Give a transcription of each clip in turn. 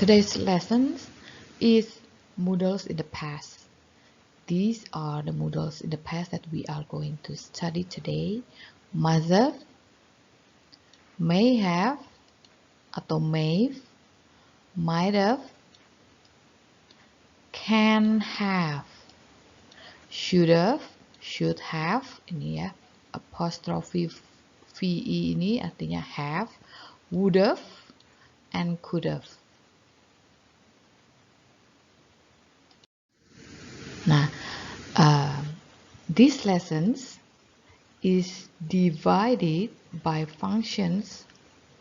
Today's lesson is modals in the past. These are the modals in the past that we are going to study today. Mother, may have atau may, might have, can have, should have, ini ya, apostrophe VE ini artinya have, would have, and could have. Nah, these lessons is divided by functions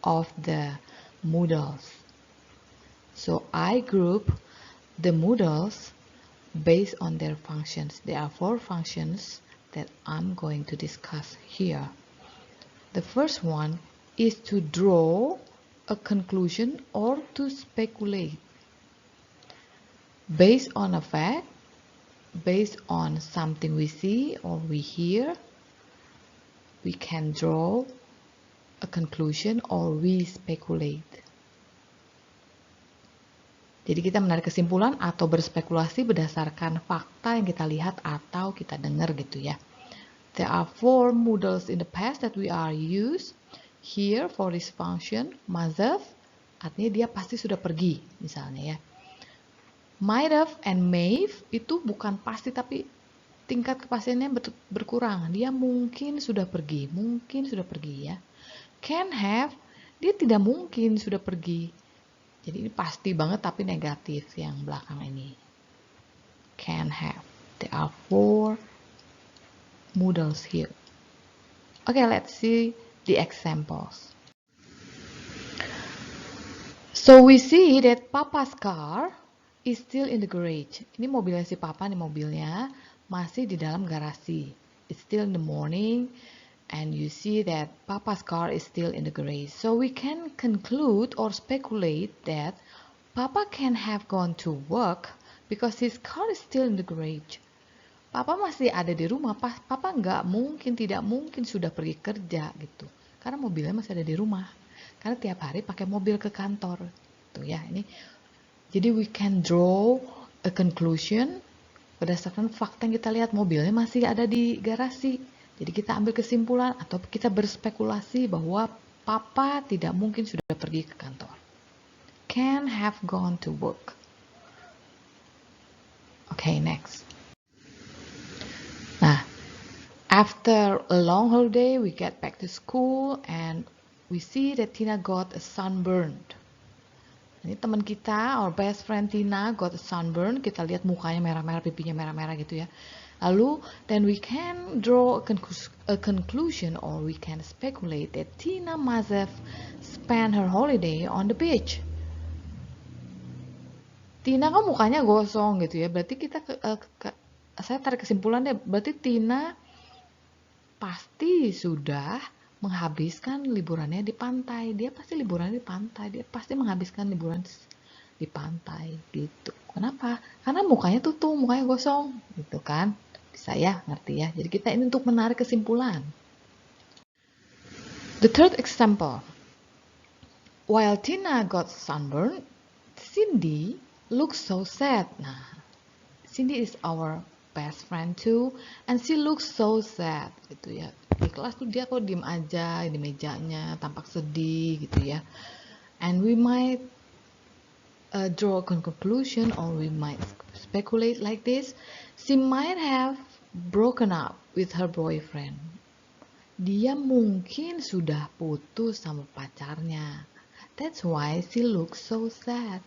of the modals. So I group the modals based on their functions. There are 4 functions that I'm going to discuss here. The first one is to draw a conclusion or to speculate. Based on a fact, based on something we see or we hear, we can draw a conclusion or we speculate. Jadi kita menarik kesimpulan atau berspekulasi berdasarkan fakta yang kita lihat atau kita dengar gitu ya. There are 4 modals in the past that we are used here for this function. Mother, artinya dia pasti sudah pergi misalnya ya. Might have and may itu bukan pasti tapi tingkat kepastiannya berkurang. Dia mungkin sudah pergi ya. Can have, dia tidak mungkin sudah pergi. Jadi ini pasti banget tapi negatif yang belakang ini. Can have. There are 4 modals here. Okay, let's see the examples. So we see that Papa's car is still in the garage. Ini mobilnya si Papa, nih mobilnya masih di dalam garasi. It's still in the morning and you see that Papa's car is still in the garage. So we can conclude or speculate that Papa can have gone to work because his car is still in the garage. Papa masih ada di rumah, Papa tidak mungkin sudah pergi kerja gitu. Karena mobilnya masih ada di rumah. Karena tiap hari pakai mobil ke kantor. Tuh ya, ini. Jadi we can draw a conclusion berdasarkan fakta yang kita lihat mobilnya masih ada di garasi. Jadi kita ambil kesimpulan atau kita berspekulasi bahwa Papa tidak mungkin sudah pergi ke kantor. Can have gone to work. Okay, next. Nah, after a long holiday, we get back to school and we see that Tina got a sunburn. Ini teman kita, our best friend Tina got a sunburn. Kita lihat mukanya merah-merah, pipinya merah-merah gitu ya. Lalu, then we can draw a conclusion or we can speculate that Tina must have spent her holiday on the beach. Tina kan mukanya gosong gitu ya. Berarti saya tarik kesimpulan deh. Berarti Tina pasti sudah menghabiskan liburannya di pantai. Dia pasti liburan di pantai. Dia pasti menghabiskan liburan di pantai gitu. Kenapa? Karena mukanya tutup, mukanya gosong gitu kan. Bisa ya, ngerti ya. Jadi kita ini untuk menarik kesimpulan. The third example. While Tina got sunburned, Cindy looks so sad. Nah, Cindy is our best friend too, and she looks so sad gitu ya. Di kelas tuh dia kok diem aja di mejanya, tampak sedih gitu ya. And we might draw a conclusion or we might speculate like this. She might have broken up with her boyfriend. Dia mungkin sudah putus sama pacarnya. That's why she looks so sad.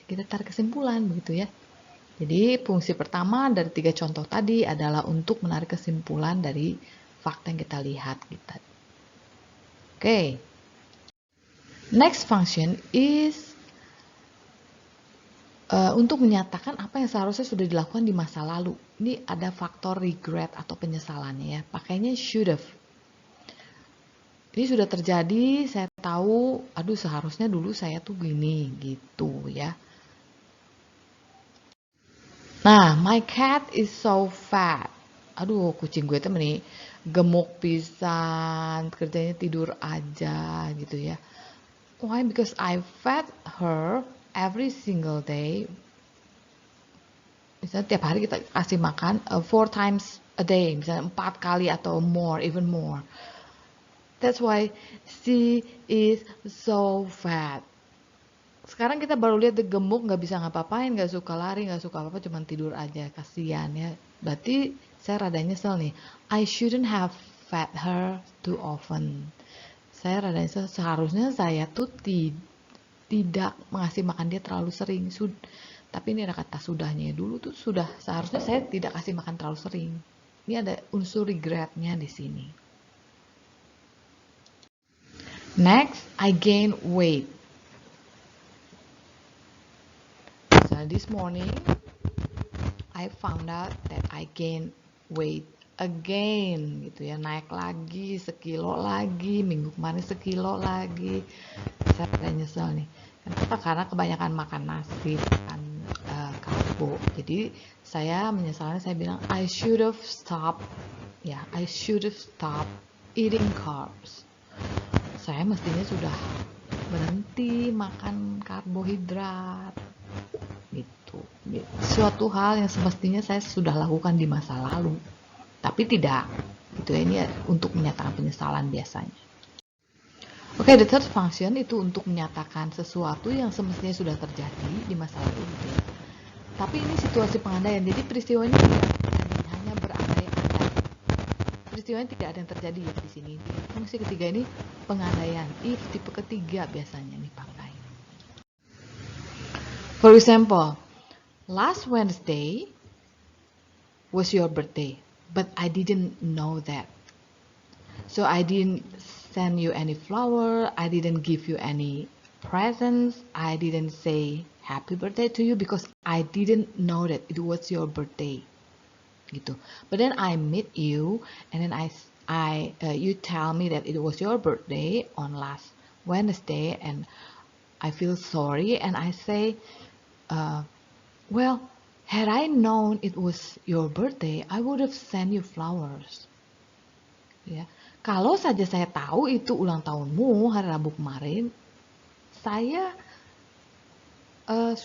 Kita tarik kesimpulan begitu ya. Jadi fungsi pertama dari 3 contoh tadi adalah untuk menarik kesimpulan dari fakta yang kita lihat gitu. Okay. Next function is untuk menyatakan apa yang seharusnya sudah dilakukan di masa lalu. Ini ada faktor regret atau penyesalannya ya. Pakainya should have. Ini sudah terjadi, saya tahu, aduh seharusnya dulu saya tuh gini gitu ya. Nah, my cat is so fat. Aduh, kucing gue tuh nih gemuk pisan, kerjanya tidur aja gitu ya. Why? Because I fed her every single day, misalnya tiap hari kita kasih makan 4 times a day, misalnya 4 kali atau more, even more. That's why she is so fat. Sekarang kita baru lihat dia gemuk, nggak bisa ngapa-ngapain, nggak suka lari, nggak suka apa-apa, cuma tidur aja, kasihan ya. Berarti saya rada nyesel nih. I shouldn't have fed her too often. Saya rada nyesel, seharusnya saya tuh tidak mengasih makan dia terlalu sering. Tapi ini ada kata sudahnya, dulu tuh sudah, seharusnya saya tidak kasih makan terlalu sering. Ini ada unsur regretnya di sini. Next, I gain weight. So this morning, I found out that I gain weight again, gitu ya, naik lagi 1 kilo lagi, minggu kemarin 1 kilo lagi. Saya udah nyesel nih. Kenapa? Karena kebanyakan makan nasi, makan karbo. Jadi saya menyesalnya, saya bilang I should have stopped eating carbs. Saya mestinya sudah berhenti makan karbohidrat. Gitu. Suatu hal yang semestinya saya sudah lakukan di masa lalu, tapi tidak. Itu ini untuk menyatakan penyesalan biasanya. Oke, the third function itu untuk menyatakan sesuatu yang semestinya sudah terjadi di masa lalu gitu ya. Tapi ini situasi pengandaian, jadi peristiwanya tidak terjadi, hanya berandai-andai. Peristiwanya tidak ada yang terjadi ya di sini. Fungsi ketiga ini pengandaian, if tipe ketiga biasanya dipakai. For example, last Wednesday was your birthday, but I didn't know that. So I didn't send you any flower, I didn't give you any presents, I didn't say happy birthday to you because I didn't know that it was your birthday. Gitu. But then I meet you and then you tell me that it was your birthday on last Wednesday and I feel sorry and I say, well, had I known it was your birthday, I would have sent you flowers. Ya. Kalau saja saya tahu itu ulang tahunmu hari Rabu kemarin, saya akan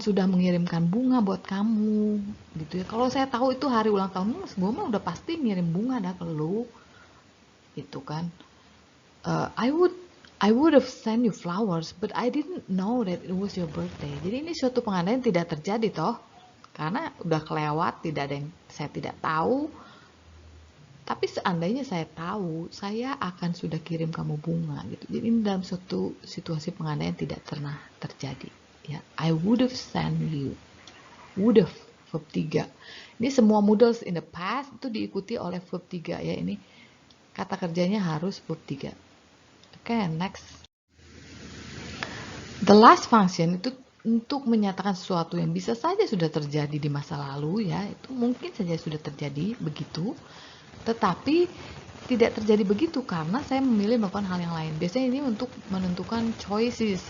sudah mengirimkan bunga buat kamu, gitu ya. Kalau saya tahu itu hari ulang tahunmu, gue mah udah pasti ngirim bunga dah ke lu, gitu kan. I would have sent you flowers, but I didn't know that it was your birthday. Jadi ini suatu pengandaian tidak terjadi toh, karena udah kelewat, tidak ada yang saya tidak tahu. Tapi seandainya saya tahu, saya akan sudah kirim kamu bunga gitu. Jadi ini dalam suatu situasi pengandaian tidak pernah terjadi. Ya, I would have sent you. Would have, verb 3. Ini semua modals in the past itu diikuti oleh verb 3 ya. Ini kata kerjanya harus verb 3. Oke, next. The last function itu untuk menyatakan sesuatu yang bisa saja sudah terjadi di masa lalu ya. Itu mungkin saja sudah terjadi begitu. Tetapi tidak terjadi begitu karena saya memilih melakukan hal yang lain. Biasanya ini untuk menentukan choices.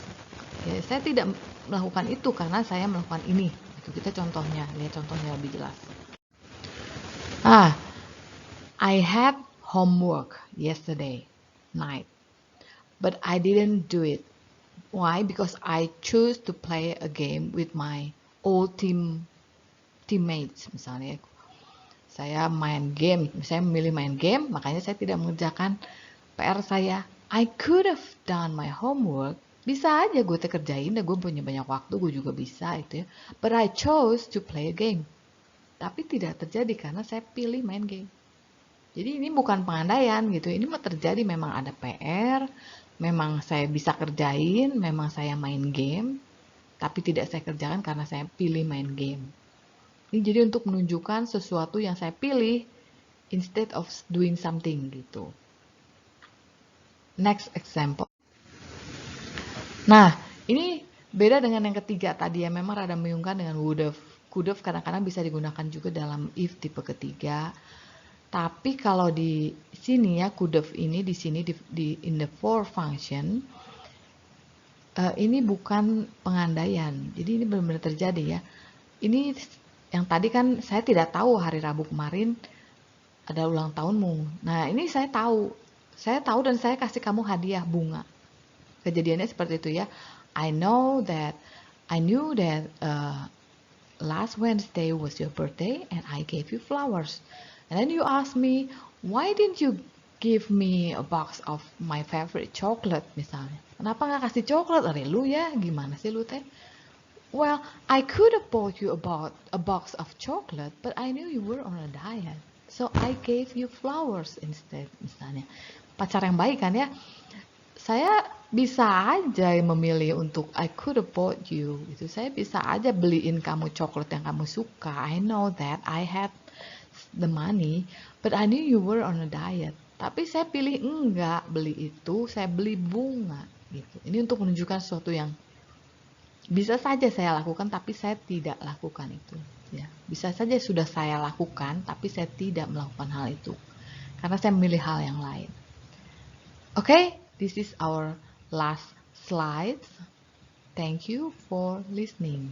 Ya, saya tidak melakukan itu karena saya melakukan ini. Itu kita contohnya, lihat contohnya lebih jelas. I had homework yesterday night, but I didn't do it. Why? Because I choose to play a game with my old teammates misalnya. Saya main game, saya memilih main game, makanya saya tidak mengerjakan PR saya. I could have done my homework. Bisa aja gue kerjain, dan gue punya banyak waktu, gue juga bisa itu ya. But I chose to play a game. Tapi tidak terjadi karena saya pilih main game. Jadi ini bukan pengandaian gitu. Ini mah terjadi, memang ada PR, memang saya bisa kerjain, memang saya main game, tapi tidak saya kerjakan karena saya pilih main game. Ini jadi untuk menunjukkan sesuatu yang saya pilih instead of doing something gitu. Next example. Nah, ini beda dengan yang ketiga tadi ya, memang rada membingungkan dengan would have. Could have kadang-kadang bisa digunakan juga dalam if tipe ketiga. Tapi kalau di sini ya, could have ini di sini in the for function, ini bukan pengandaian. Jadi ini benar-benar terjadi ya. Ini yang tadi kan saya tidak tahu hari Rabu kemarin ada ulang tahunmu. Nah ini saya tahu dan saya kasih kamu hadiah bunga. Kejadiannya seperti itu ya. I knew that last Wednesday was your birthday and I gave you flowers. And then you asked me, why didn't you give me a box of my favorite chocolate misalnya? Kenapa nggak kasih coklat? Are lu ya? Gimana sih lu teh? Well, I could have bought you about a box of chocolate, but I knew you were on a diet. So I gave you flowers instead, misalnya. Pacar yang baik kan ya? Saya bisa aja memilih untuk I could have bought you gitu. Saya bisa aja beliin kamu coklat yang kamu suka. I know that I had the money, but I knew you were on a diet. Tapi saya pilih enggak beli itu, saya beli bunga gitu. Ini untuk menunjukkan sesuatu yang bisa saja saya lakukan, tapi saya tidak lakukan itu. Ya, bisa saja sudah saya lakukan, tapi saya tidak melakukan hal itu karena saya memilih hal yang lain. Okay, this is our last slide. Thank you for listening.